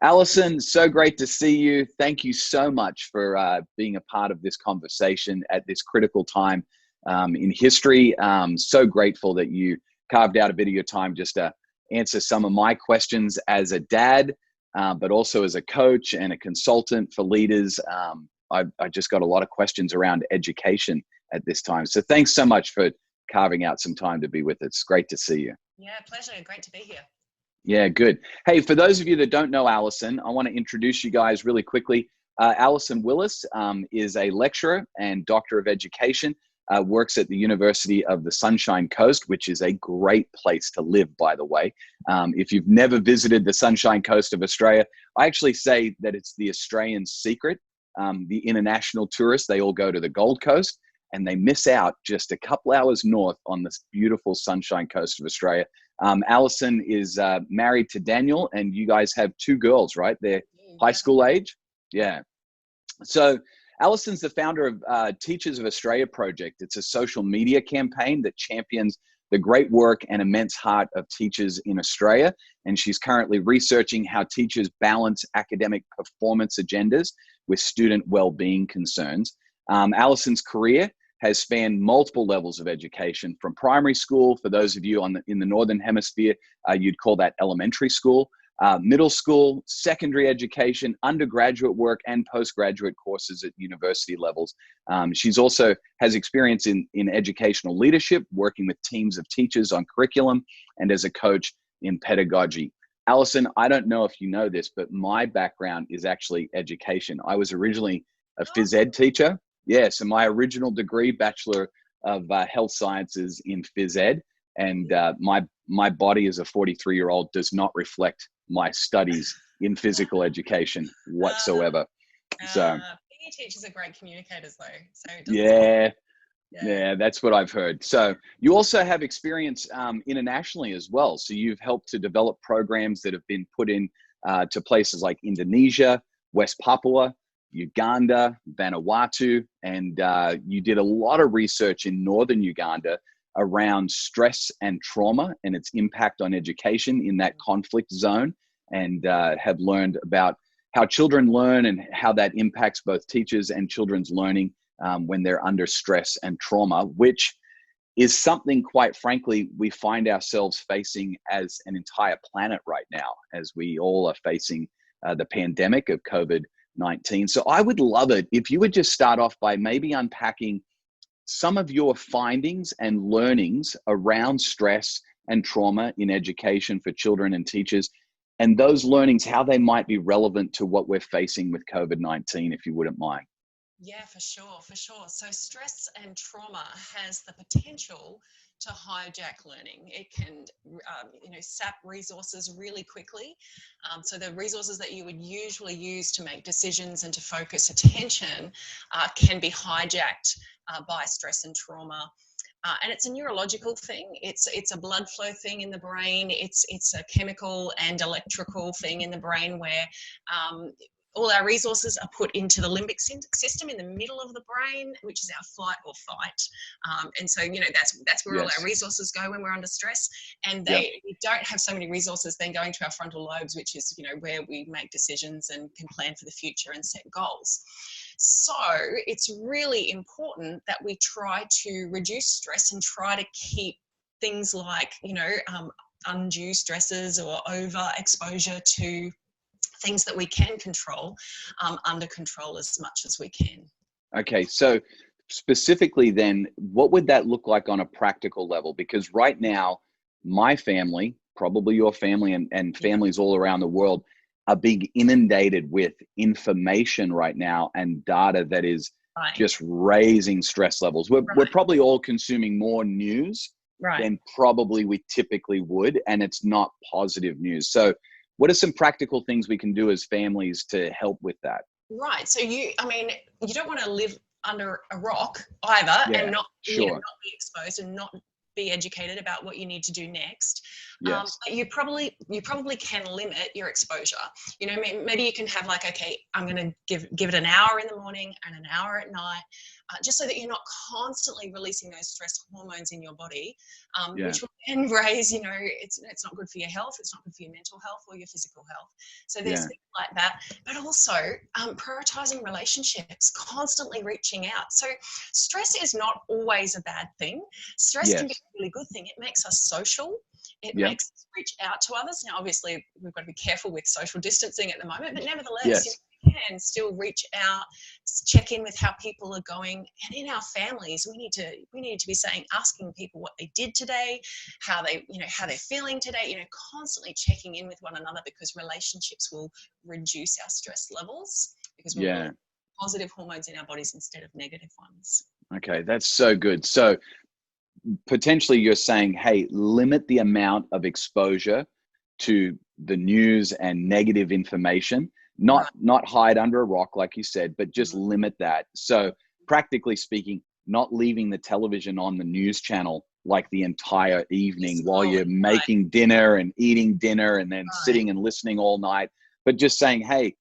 Allison, so great to see you. Thank you so much for being a part of this conversation at this critical time in history. So grateful that you carved out a bit of your time just to answer some of my questions as a dad, but also as a coach and a consultant for leaders. I just got a lot of questions around education at this time. So thanks so much for carving out some time to be with us. Great to see you. Yeah, pleasure. Great to be here. Yeah, good. Hey, for those of you that don't know Allison, I want to introduce you guys really quickly. Allison Willis is a lecturer and doctor of education, works at the University of the Sunshine Coast, which is a great place to live, by the way. If you've never visited the Sunshine Coast of Australia, I actually say that it's the Australian secret. The international tourists, they all go to the Gold Coast and they miss out just a couple hours north on this beautiful Sunshine Coast of Australia. Allison is married to Daniel, and you guys have two girls, right? They're high school age? Yeah. So Allison's the founder of Teachers of Australia Project. It's a social media campaign that champions the great work and immense heart of teachers in Australia. And she's currently researching how teachers balance academic performance agendas with student well-being concerns. Allison's career has spanned multiple levels of education, from primary school, for those of you in the Northern Hemisphere, you'd call that elementary school, middle school, secondary education, undergraduate work, and postgraduate courses at university levels. She's also has experience in educational leadership, working with teams of teachers on curriculum, and as a coach in pedagogy. Allison, I don't know if you know this, but my background is actually education. I was originally a phys ed teacher. Yeah, so my original degree, Bachelor of Health Sciences in phys ed, and my body as a 43-year-old does not reflect my studies in physical education whatsoever. So PE teachers are great communicators, though. So yeah, that's what I've heard. So you also have experience internationally as well. So you've helped to develop programs that have been put in to places like Indonesia, West Papua, Uganda, Vanuatu, and you did a lot of research in northern Uganda around stress and trauma and its impact on education in that conflict zone, and have learned about how children learn and how that impacts both teachers and children's learning when they're under stress and trauma, which is something, quite frankly, we find ourselves facing as an entire planet right now, as we all are facing the pandemic of COVID-19. So I would love it if you would just start off by maybe unpacking some of your findings and learnings around stress and trauma in education for children and teachers, and those learnings, how they might be relevant to what we're facing with COVID-19, if you wouldn't mind. Yeah, for sure. So stress and trauma has the potential to hijack learning. It can, sap resources really quickly. So the resources that you would usually use to make decisions and to focus attention can be hijacked by stress and trauma. And it's a neurological thing. It's a blood flow thing in the brain. It's a chemical and electrical thing in the brain where all our resources are put into the limbic system in the middle of the brain, which is our flight or fight. And so, that's where all our resources go when we're under stress. And we don't have so many resources then going to our frontal lobes, which is, where we make decisions and can plan for the future and set goals. So it's really important that we try to reduce stress and try to keep things like, undue stresses or overexposure to things that we can control under control as much as we can. Okay, so specifically then, what would that look like on a practical level? Because right now, my family, probably your family and families all around the world, are being inundated with information right now and data that is just raising stress levels. We're probably all consuming more news than probably we typically would, and it's not positive news. So what are some practical things we can do as families to help with that? Right. So you don't want to live under a rock either and not be exposed and not be educated about what you need to do next. But you probably can limit your exposure. Maybe you can have I'm going to give it an hour in the morning and an hour at night. just so that you're not constantly releasing those stress hormones in your body, Yeah. which will then raise, it's not good for your health, it's not good for your mental health or your physical health. So there's things like that, but also prioritizing relationships, constantly reaching out. So stress is not always a bad thing. Stress can be a really good thing. It makes us social. It makes us reach out to others. Now, obviously, we've got to be careful with social distancing at the moment, but nevertheless, we can still reach out, check in with how people are going. And in our families, we need to be asking people what they did today, how they're feeling today, constantly checking in with one another, because relationships will reduce our stress levels, because we're really positive hormones in our bodies instead of negative ones. Okay, that's so good. So potentially you're saying, hey, limit the amount of exposure to the news and negative information, not hide under a rock, like you said, but just limit that. So practically speaking, not leaving the television on the news channel like the entire evening while you're making dinner and eating dinner and then sitting and listening all night, but just saying, hey,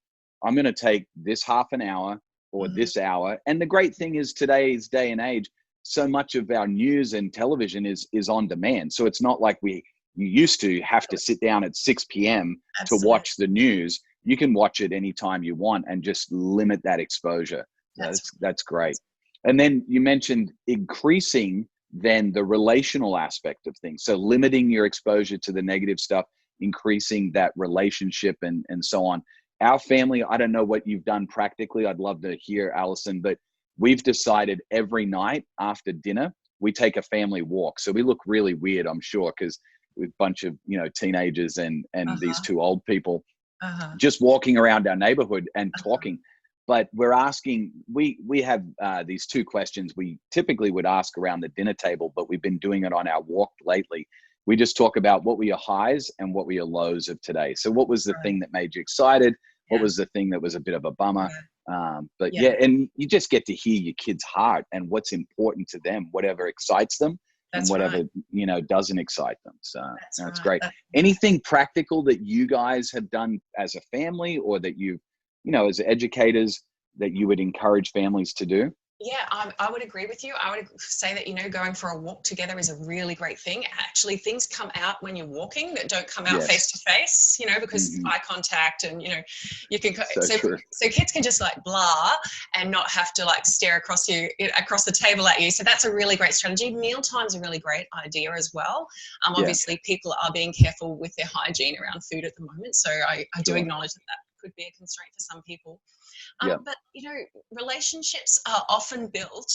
I'm going to take this half an hour or this hour. And the great thing is, today's day and age, so much of our news and television is on demand. So it's not like you used to have to sit down at 6 p.m. to watch the news. You can watch it anytime you want and just limit that exposure. That's great. And then you mentioned increasing then the relational aspect of things. So limiting your exposure to the negative stuff, increasing that relationship and so on. Our family, I don't know what you've done practically. I'd love to hear, Allison, but we've decided every night after dinner, we take a family walk. So we look really weird, I'm sure, because with a bunch of, teenagers and these two old people just walking around our neighborhood and talking. But we're asking, we have these two questions we typically would ask around the dinner table, but we've been doing it on our walk lately. We just talk about what were your highs and what were your lows of today. So what was the thing that made you excited? What was the thing that was a bit of a bummer? And you just get to hear your kid's heart and what's important to them, whatever excites them and whatever, doesn't excite them. So that's great. Anything practical that you guys have done as a family, or that you've, as educators, that you would encourage families to do? Yeah, I would agree with you. I would say that, going for a walk together is a really great thing. Actually, things come out when you're walking that don't come out face to face, because eye contact and, you can, so kids can just like blah and not have to like stare across the table at you. So that's a really great strategy. Meal time's a really great idea as well. Obviously people are being careful with their hygiene around food at the moment. So I do acknowledge that could be a constraint for some people. But, relationships are often built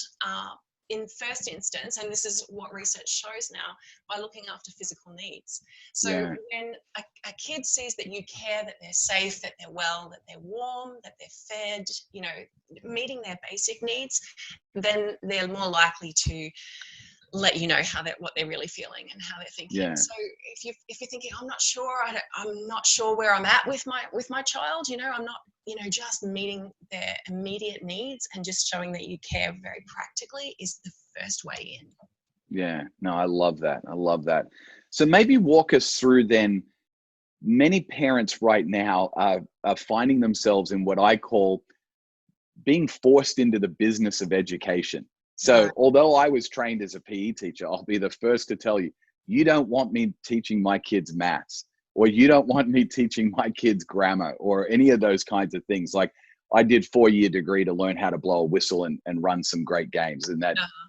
in first instance, and this is what research shows now, by looking after physical needs. So when a kid sees that you care, that they're safe, that they're well, that they're warm, that they're fed, meeting their basic needs, then they're more likely to let you know what they're really feeling and how they're thinking. So if you're thinking, I'm not sure where I'm at with my child, I'm not, just meeting their immediate needs and just showing that you care very practically is the first way in. Yeah, no, I love that. So maybe walk us through then. Many parents right now are finding themselves in what I call being forced into the business of education. So although I was trained as a PE teacher, I'll be the first to tell you, you don't want me teaching my kids maths, or you don't want me teaching my kids grammar or any of those kinds of things. Like, I did 4-year degree to learn how to blow a whistle and run some great games. And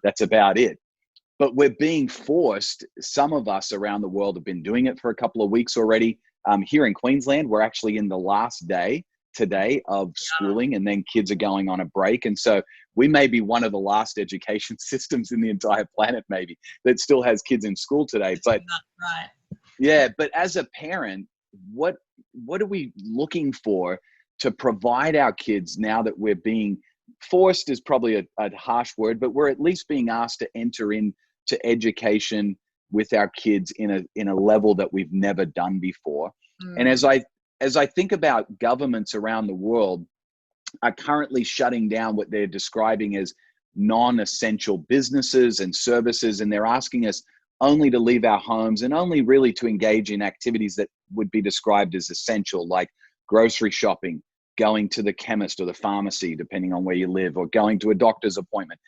that's about it. But we're being forced. Some of us around the world have been doing it for a couple of weeks already. Here in Queensland, we're actually in the last day today of schooling, and then kids are going on a break. And so we may be one of the last education systems in the entire planet, maybe, that still has kids in school today. But but as a parent, what are we looking for to provide our kids now that we're being forced, is probably a harsh word, but we're at least being asked to enter into education with our kids in a level that we've never done before. And as I think about governments around the world are currently shutting down what they're describing as non-essential businesses and services, and they're asking us only to leave our homes and only really to engage in activities that would be described as essential, like grocery shopping, going to the chemist or the pharmacy, depending on where you live, or going to a doctor's appointment.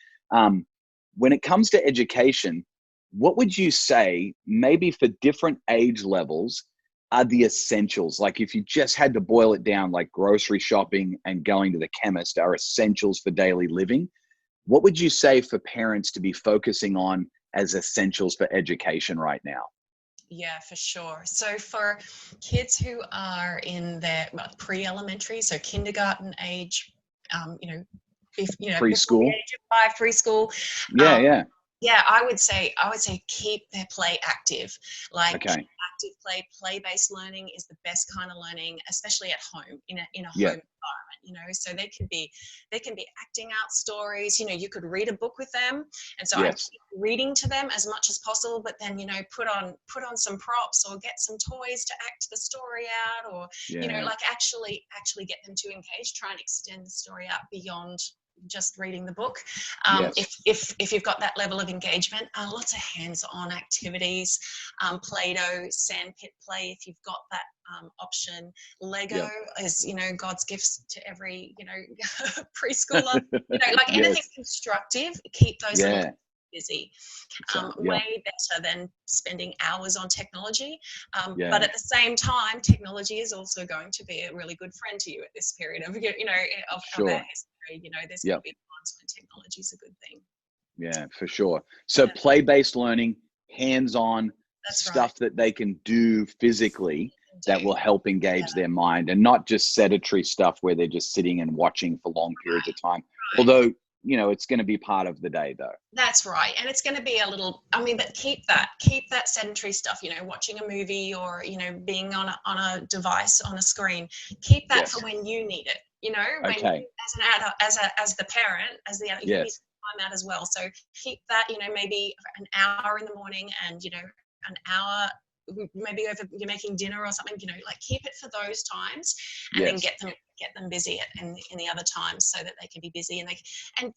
When it comes to education, what would you say, maybe for different age levels, are the essentials? Like if you just had to boil it down, like grocery shopping and going to the chemist are essentials for daily living. What would you say for parents to be focusing on as essentials for education right now? Yeah, for sure. So for kids who are in their pre-elementary, so kindergarten age, you know, before the Preschool? age of 5, preschool, Yeah, um, yeah. yeah, I would say keep their play active. Like Okay. active play, play-based learning is the best kind of learning, especially at home, in a Yeah, home environment. So they can be acting out stories. You could read a book with them, and so I yes. keep reading to them as much as possible. But then put on some props or get some toys to act the story out, or Yeah, like actually get them to engage. Try and extend the story out beyond just reading the book. yes. If you've got that level of engagement, lots of hands-on activities, Play-Doh, sandpit play if you've got that option. Lego Yep. is God's gifts to every preschooler. Like anything Yes. constructive, keep those little Yeah. busy. Yeah. Way better than spending hours on technology. But Yeah. at the same time, technology is also going to be a really good friend to you at this period of our Sure. history. There's going to Yep. be times when technology is a good thing. Yeah, for sure. So Yeah, play-based learning, hands-on that's right. stuff that they can do physically that Do will help engage their mind, and not just sedentary stuff where they're just sitting and watching for long periods of time. right. Although, it's going to be part of the day though. That's right. And it's going to be a little, but keep that sedentary stuff, watching a movie or, being on a device, on a screen. Keep that for Yes. when you need it, when Okay. you, as an adult, as the parent, as the adult, you need Yes. time out as well. So keep that, maybe an hour in the morning and, an hour maybe over you're making dinner or something, like keep it for those times, and then Yes. get them busy in the other times so that they can be busy, and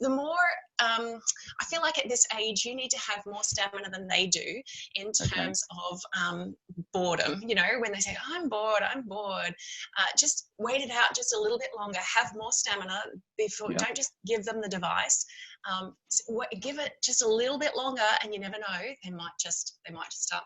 the more I feel like at this age you need to have more stamina than they do in Okay. terms of boredom. When they say I'm bored, just wait it out just a little bit longer, have more stamina before. Yeah. Don't just give them the device. Give it just a little bit longer, and you never know, they might just start.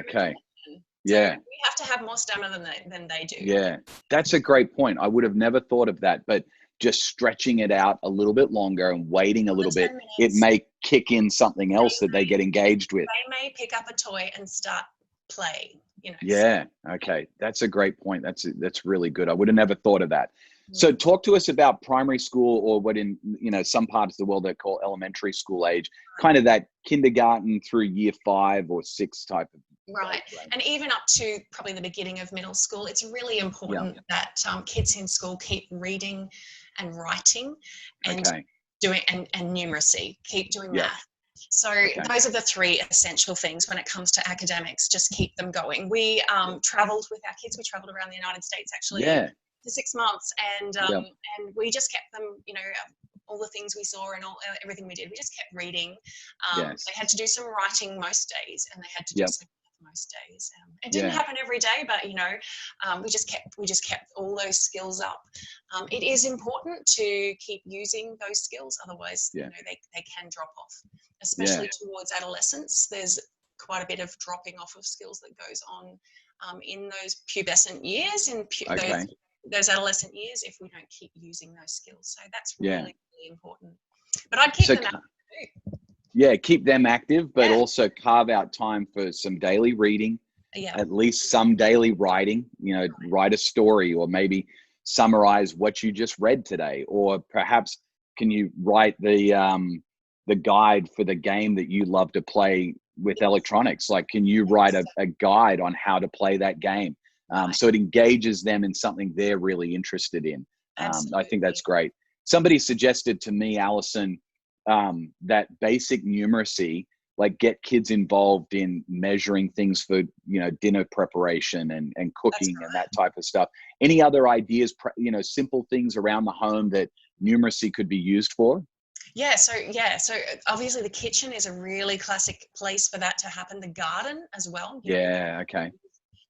Okay. So Yeah. we have to have more stamina than they do. Yeah. That's a great point. I would have never thought of that, but just stretching it out a little bit longer and waiting a little bit, 10 it minutes, may kick in something else that they get engaged with. they may pick up a toy and start playing. Yeah. Okay. That's a great point. That's really good. I would have never thought of that. So Mm. talk to us about primary school, or what in, some parts of the world they call elementary school age, kind of that kindergarten through year 5 or 6 type of. Right. And even up to probably the beginning of middle school, it's really important that kids in school keep reading and writing and Okay. doing and numeracy, keep doing Yeah. math. So Okay. those are the 3 essential things when it comes to academics. Just keep them going. We traveled with our kids. We traveled around the United States actually Yeah. for 6 months, and Yeah. and we just kept them, all the things we saw and everything we did. We just kept reading. Yes. They had to do some writing most days, and they had to do Yep. some most days. It didn't Yeah. happen every day, but we just kept all those skills up. It is important to keep using those skills, otherwise they can drop off, especially towards adolescence. There's quite a bit of dropping off of skills that goes on in those pubescent years, in those adolescent years, if we don't keep using those skills. So that's really, really important. But I'd keep them out too. Yeah, keep them active, but also carve out time for some daily reading, at least some daily writing, write a story, or maybe summarize what you just read today, or perhaps can you write the guide for the game that you love to play with electronics? Like, can you write a guide on how to play that game? So it engages them in something they're really interested in. I think that's great. Somebody suggested to me, Alison, that basic numeracy, like get kids involved in measuring things for, dinner preparation and cooking and that type of stuff. Any other ideas, simple things around the home that numeracy could be used for? So obviously the kitchen is a really classic place for that to happen. The garden as well. Okay.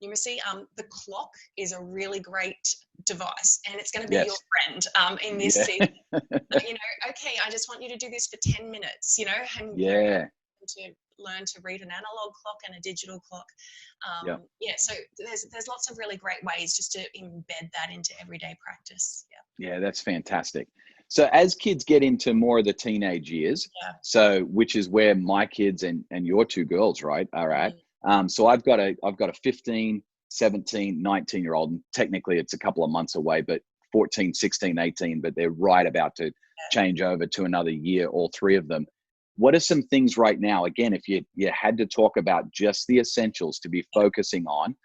numeracy, the clock is a really great device, and it's going to be Yes. your friend in this Yeah. season. You know, okay, I just want you to do this for 10 minutes, you know, and Yeah. to learn to read an analog clock and a digital clock. Yeah. Yeah, so there's lots of really great ways just to embed that into everyday practice. Yeah, that's fantastic. So as kids get into more of the teenage years, Yeah. so which is where my kids and your two girls, right, are at. So I've got a 15, 17, 19-year-old, and technically it's a couple of months away, but 14, 16, 18, but they're right about to change over to another year, all three of them. What are some things right now, again, if you had to talk about just the essentials to be focusing on,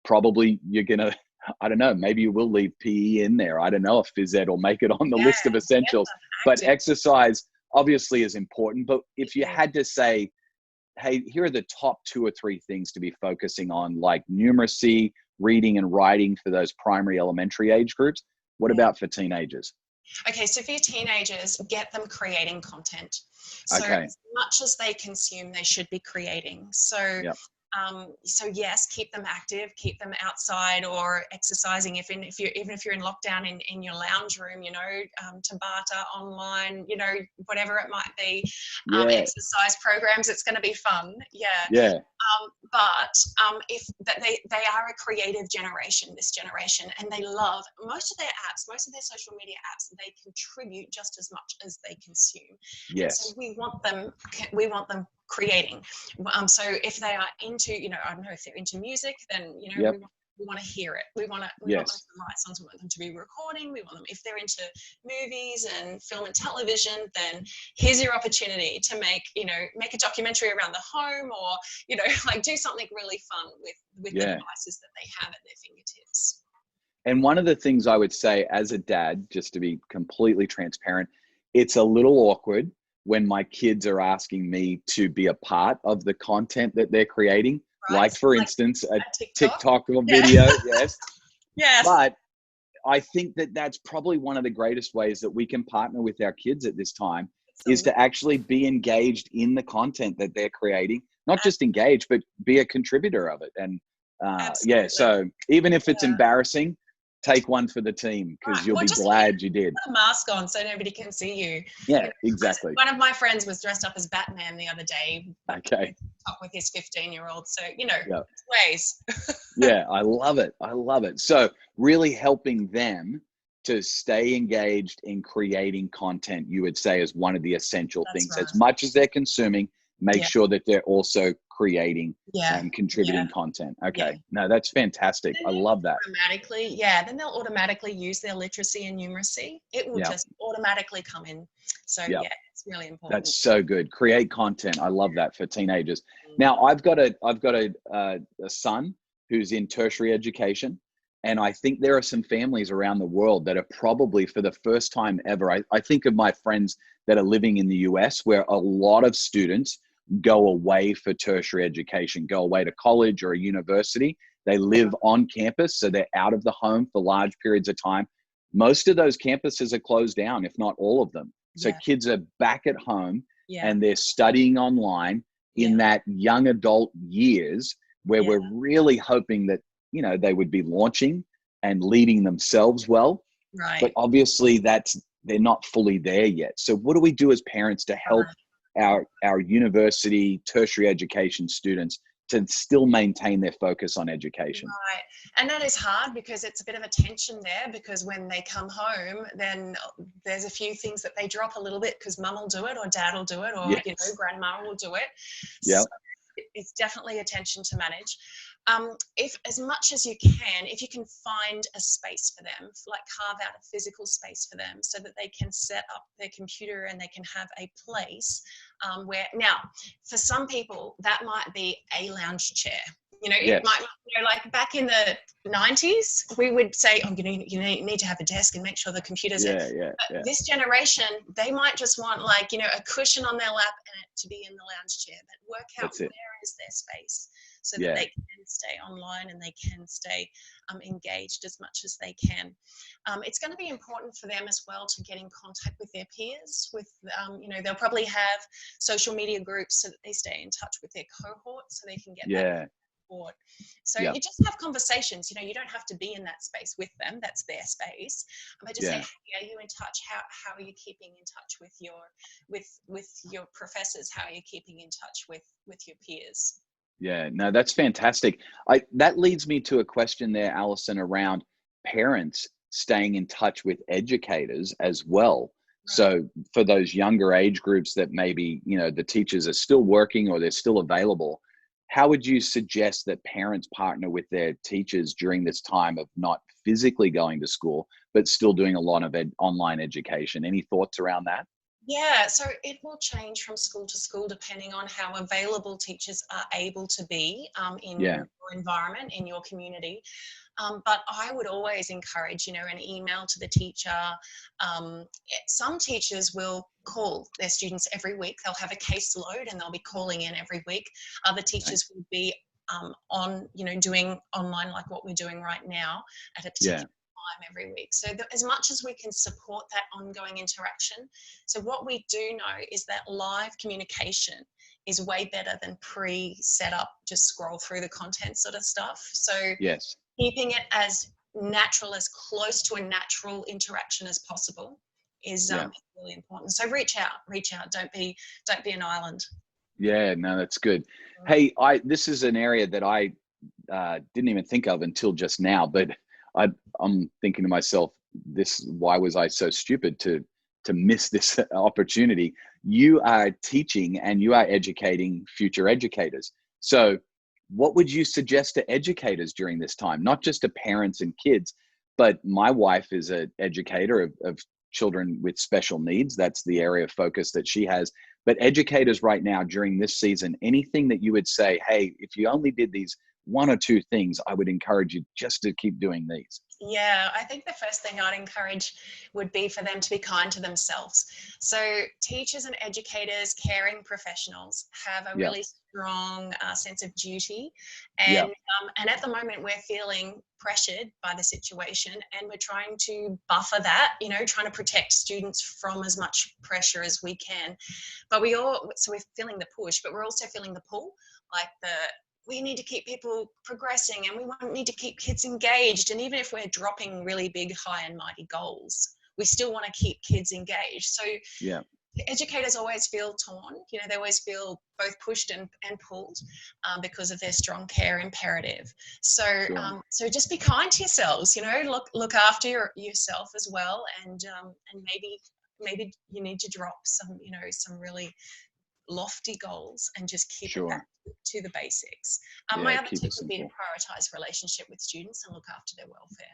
probably you're going to, I don't know, maybe you will leave PE in there. I don't know if phys ed will make it on the list of essentials, but exercise obviously is important. But if you had to say, hey, here are the top 2 or 3 things to be focusing on, like numeracy, reading and writing for those primary elementary age groups, what about for teenagers? Okay, so for your teenagers, get them creating content. So as much as they consume, they should be creating. So so yes, keep them active, keep them outside or exercising. Even if you're in lockdown in your lounge room, you know, Tabata online, you know, whatever it might be, exercise programs. It's going to be fun. But if they are a creative generation, this generation, and they love most of their apps, most of their social media apps. They contribute just as much as they consume. Yes. And so we want them creating. So if they are into, you know, I don't know, if they're into music, then, you know, we want to hear it. We want them to write songs. We want them to be recording. We want them, if they're into movies and film and television, then here's your opportunity to make a documentary around the home, or, you know, like do something really fun with the devices that they have at their fingertips. And one of the things I would say as a dad, just to be completely transparent, it's a little awkward when my kids are asking me to be a part of the content that they're creating. Right. Like, for instance, a TikTok or video. Yes. Yes. But I think that that's probably one of the greatest ways that we can partner with our kids at this time is to actually be engaged in the content that they're creating, not just engage, but be a contributor of it. And so even if it's embarrassing, take one for the team, because you'll be glad you did. Put a mask on so nobody can see you. Yeah, you know, exactly. One of my friends was dressed up as Batman the other day. Okay. With his 15-year-old. So, you know, ways. Yeah, I love it. I love it. So really helping them to stay engaged in creating content, you would say, is one of the essential things. Right. As much as they're consuming, make sure that they're also creating and contributing content. Okay. No, that's fantastic. I love that. Then they'll automatically use their literacy and numeracy. It will just automatically come in. So it's really important. That's so good. Create content. I love that for teenagers. Now I've got a son who's in tertiary education. And I think there are some families around the world that are probably, for the first time ever, I think of my friends that are living in the US, where a lot of students go away for tertiary education, go away to college or a university. They live on campus, so they're out of the home for large periods of time. Most of those campuses are closed down, if not all of them. So kids are back at home and they're studying online in that young adult years, where we're really hoping that, you know, they would be launching and leading themselves well. Right. But obviously they're not fully there yet. So what do we do as parents to help our university, tertiary education students to still maintain their focus on education? Right. And that is hard, because it's a bit of a tension there, because when they come home, then there's a few things that they drop a little bit because mum will do it, or dad will do it, or, you know, grandma will do it. So it's definitely a tension to manage. If, as much as you can, if you can find a space for them, like carve out a physical space for them so that they can set up their computer and they can have a place where, now, for some people, that might be a lounge chair. You know, it might, you know, like back in the 90s, we would say, oh, you need to have a desk and make sure the computer's there. But this generation, they might just want, like, you know, a cushion on their lap and it to be in the lounge chair. But work out where is their space so that they can stay online and they can stay engaged as much as they can. It's going to be important for them as well to get in contact with their peers. With you know, they'll probably have social media groups so that they stay in touch with their cohort, so they can get that support. So Yeah. you just have conversations. You know, you don't have to be in that space with them. That's their space. But just say, hey, are you in touch? How are you keeping in touch with your professors? How are you keeping in touch with your peers? Yeah, no, that's fantastic. That leads me to a question there, Alison, around parents staying in touch with educators as well. Right. So for those younger age groups that maybe, you know, the teachers are still working or they're still available, how would you suggest that parents partner with their teachers during this time of not physically going to school, but still doing a lot of online education? Any thoughts around that? Yeah, so it will change from school to school depending on how available teachers are able to be in Yeah, your environment, in your community. But I would always encourage, you know, an email to the teacher. Some teachers will call their students every week. They'll have a caseload and they'll be calling in every week. Other teachers will be on, you know, doing online like what we're doing right now at a particular time every week. So as much as we can support that ongoing interaction. So what we do know is that live communication is way better than pre-set up, just scroll through the content sort of stuff. So yes. keeping it as natural, as close to a natural interaction as possible is really important. So reach out. Don't be an island. Yeah, no, that's good. Hey, this is an area that I didn't even think of until just now, but I'm thinking to myself, why was I so stupid to miss this opportunity? You are teaching and you are educating future educators. So what would you suggest to educators during this time? Not just to parents and kids, but my wife is an educator of children with special needs. That's the area of focus that she has. But educators right now during this season, anything that you would say, hey, if you only did these one or two things, I would encourage you just to keep doing these. Yeah, I think the first thing I'd encourage would be for them to be kind to themselves. So teachers and educators, caring professionals have a really strong sense of duty. And at the moment we're feeling pressured by the situation and we're trying to buffer that, you know, trying to protect students from as much pressure as we can. But so we're feeling the push, but we're also feeling the pull, like we need to keep people progressing and we need to keep kids engaged. And even if we're dropping really big, high and mighty goals, we still want to keep kids engaged. So educators always feel torn. You know, they always feel both pushed and pulled because of their strong care imperative. So so just be kind to yourselves, you know, look after yourself as well. And maybe you need to drop some, you know, some really lofty goals and just keep it back to the basics. My other tip would be to prioritize relationship with students and look after their welfare.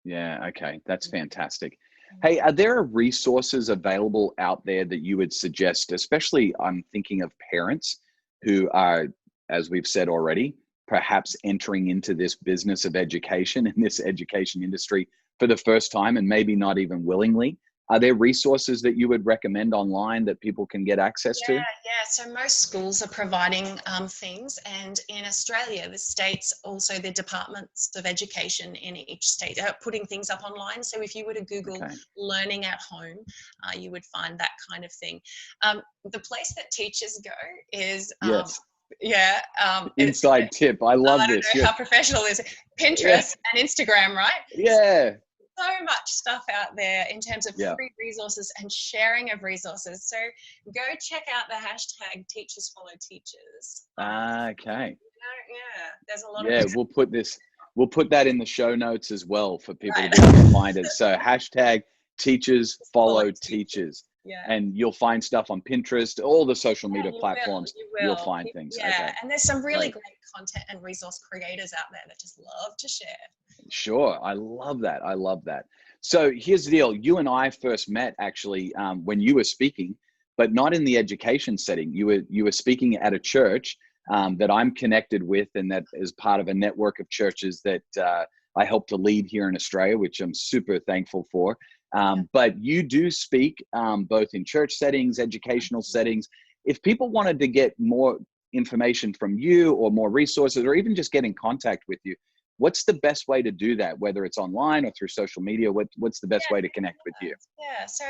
Yeah, okay, that's fantastic. Hey, are there resources available out there that you would suggest, especially I'm thinking of parents who are, as we've said already, perhaps entering into this business of education and this education industry for the first time and maybe not even willingly? Are there resources that you would recommend online that people can get access to? Yeah. So most schools are providing things, and in Australia, the states, also the departments of education in each state are putting things up online. So if you were to Google learning at home, you would find that kind of thing. The place that teachers go is inside tip. I love this. I don't know how professional it is. Pinterest and Instagram, right? Yeah. So much stuff out there in terms of free resources and sharing of resources. So go check out the hashtag Teachers Follow Teachers. Okay. There's a lot of we'll put that in the show notes as well for people to be able to find it. So hashtag Teachers Follow Teachers. Yeah. And you'll find stuff on Pinterest, all the social media platforms. You'll find things. Yeah, and there's some really great content and resource creators out there that just love to share. Sure. I love that. So here's the deal. You and I first met actually when you were speaking, but not in the education setting. You were speaking at a church that I'm connected with, and that is part of a network of churches that I help to lead here in Australia, which I'm super thankful for. But you do speak both in church settings, educational settings. If people wanted to get more information from you or more resources, or even just get in contact with you, what's the best way to do that, whether it's online or through social media? What's the best way to connect with you? Yeah, so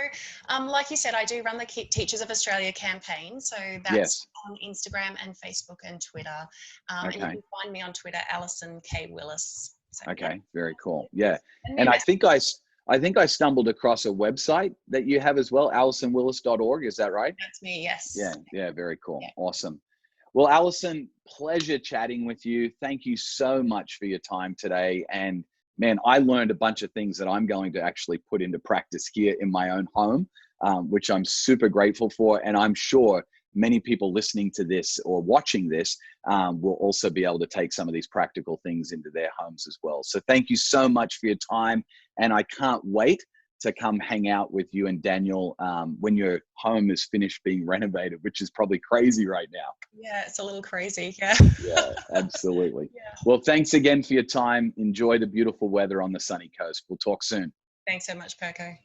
like you said, I do run the Teachers of Australia campaign. So that's Yes. on Instagram and Facebook and Twitter. And you can find me on Twitter, Allison K. Willis. So, okay, very cool. Yeah. And Numeracy. I think I stumbled across a website that you have as well, AllisonWillis.org. Is that right? That's me, yes. Yeah, very cool. Yeah. Awesome. Well, Allison, pleasure chatting with you. Thank you so much for your time today. And man, I learned a bunch of things that I'm going to actually put into practice here in my own home, which I'm super grateful for. And I'm sure many people listening to this or watching this will also be able to take some of these practical things into their homes as well. So thank you so much for your time. And I can't wait to come hang out with you and Daniel when your home is finished being renovated, which is probably crazy right now. Yeah, it's a little crazy. Yeah. Yeah, absolutely. Yeah. Well, thanks again for your time. Enjoy the beautiful weather on the sunny coast. We'll talk soon. Thanks so much, Perko.